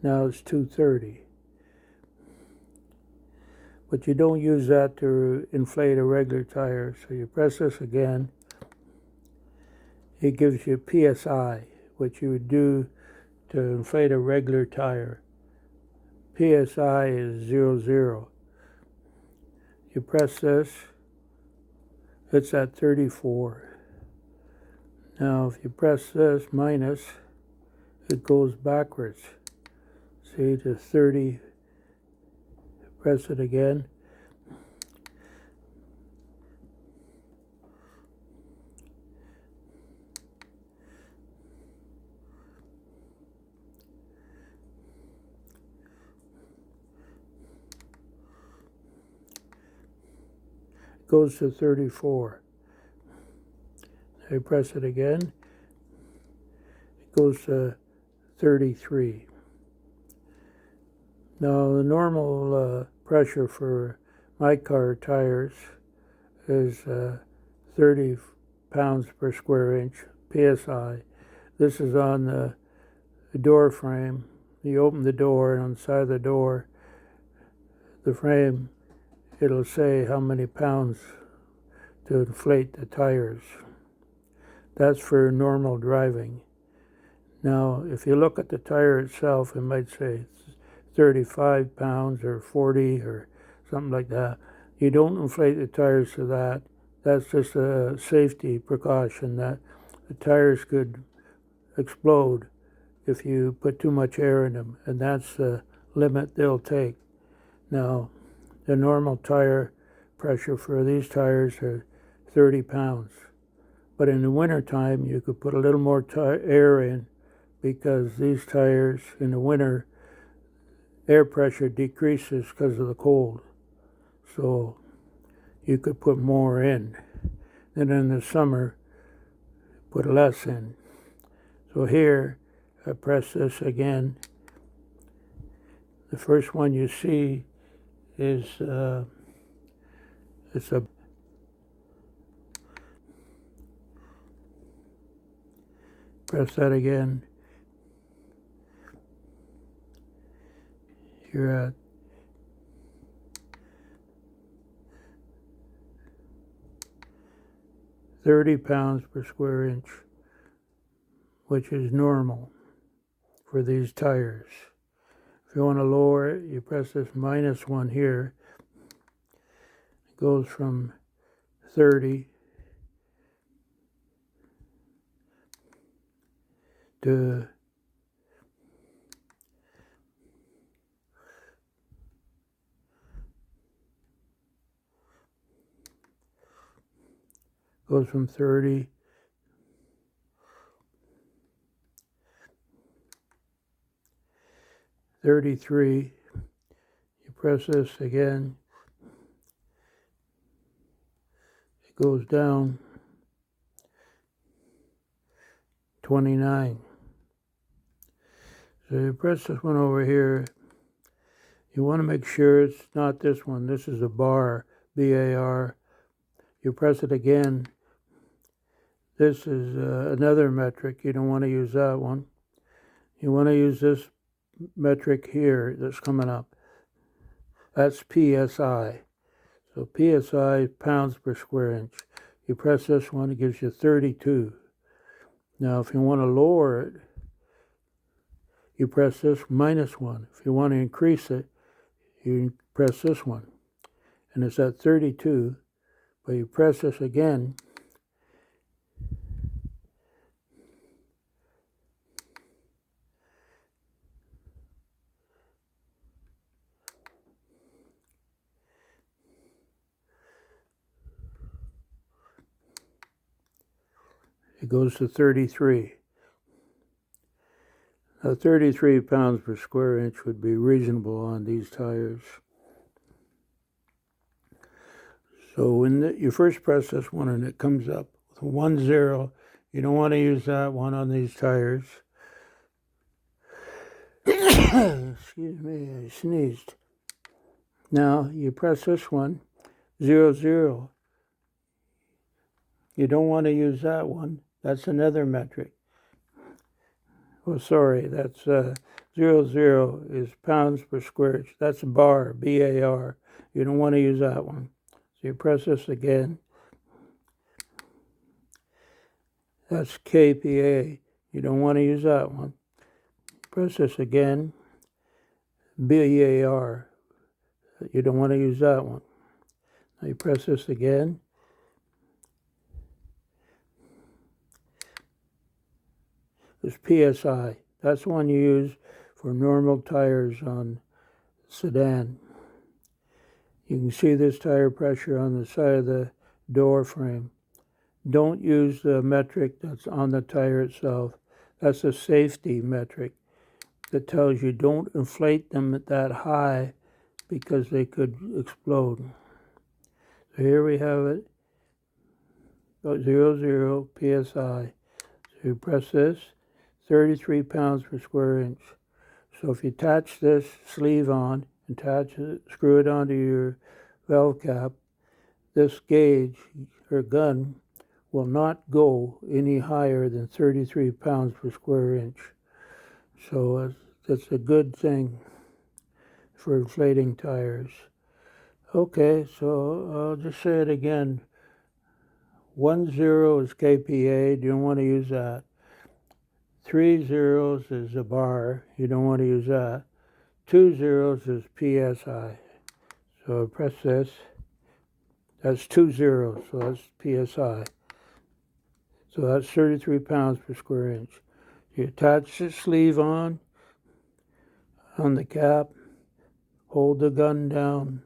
Now it's 230. But you don't use that to inflate a regular tire. So you press this again. It gives you PSI, which you would do to inflate a regular tire. PSI is 00. You press this, it's at 34. Now if you press this minus, it goes backwards. See, to 30. Press it again. Goes to 34. I press it again. It goes to 33. Now the normal pressure for my car tires is 30 pounds per square inch, PSI. This is on the door frame. You open the door, and on the side of the door, the frame, it'll say how many pounds to inflate the tires. That's for normal driving. Now, if you look at the tire itself, it might say 35 pounds or 40 or something like that. You don't inflate the tires to that. That's just a safety precaution that the tires could explode if you put too much air in them, and that's the limit they'll take. Now, the normal tire pressure for these tires are 30 pounds. But in the wintertime, you could put a little more air in, because these tires in the winter, air pressure decreases because of the cold. So you could put more in. Then in the summer, put less in. So here, I press this again. The first one you see is it's a press that again. You're at 30 pounds per square inch, which is normal for these tires. If you want to lower it, you press this -1 here. It goes from 30 to goes from 30 33. You press this again, it goes down 29. So you press this one over here. You want to make sure it's not this one. This is a bar, BAR. You press it again. This is another metric. You don't want to use that one. You want to use this metric here that's coming up. That's PSI. So PSI is pounds per square inch. You press this one, it gives you 32. Now if you want to lower it, you press this -1. If you want to increase it, you press this one. And it's at 32, but you press this again. It goes to 33. Now 33 pounds per square inch would be reasonable on these tires. So when you first press this one and it comes up with 10, you don't want to use that one on these tires. Excuse me, I sneezed. Now you press this one, 00. You don't want to use that one. That's another metric. Oh, sorry, that's 00 is pounds per square inch. That's a bar, B-A-R. You don't want to use that one. So you press this again. That's KPA. You don't want to use that one. Press this again. BAR. You don't want to use that one. Now you press this again. This PSI. That's the one you use for normal tires on sedan. You can see this tire pressure on the side of the door frame. Don't use the metric that's on the tire itself. That's a safety metric that tells you don't inflate them at that high because they could explode. So here we have it, 00 PSI. So you press this, 33 pounds per square inch. So if you attach this sleeve on, attach it, screw it onto your valve cap, this gauge or gun will not go any higher than 33 pounds per square inch. So that's a good thing for inflating tires. Okay, so I'll just say it again. 10 is KPA, you don't want to use that. 3 zeros is a bar, you don't want to use that. 2 zeros is PSI. So press this. That's 2 zeros, so that's PSI. So that's 33 pounds per square inch. You attach the sleeve on the cap, hold the gun down,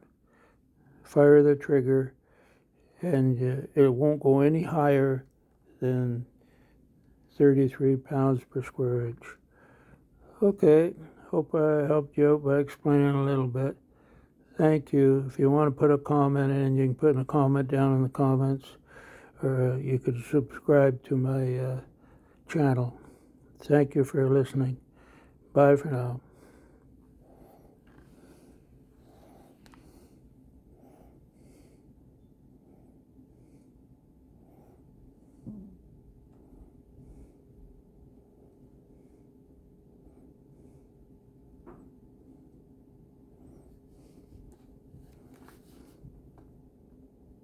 fire the trigger, and it won't go any higher than 33 pounds per square inch. Okay, hope I helped you out by explaining a little bit. Thank you. If you want to put a comment in, you can put a comment down in the comments, or you could subscribe to my channel. Thank you for listening. Bye for now.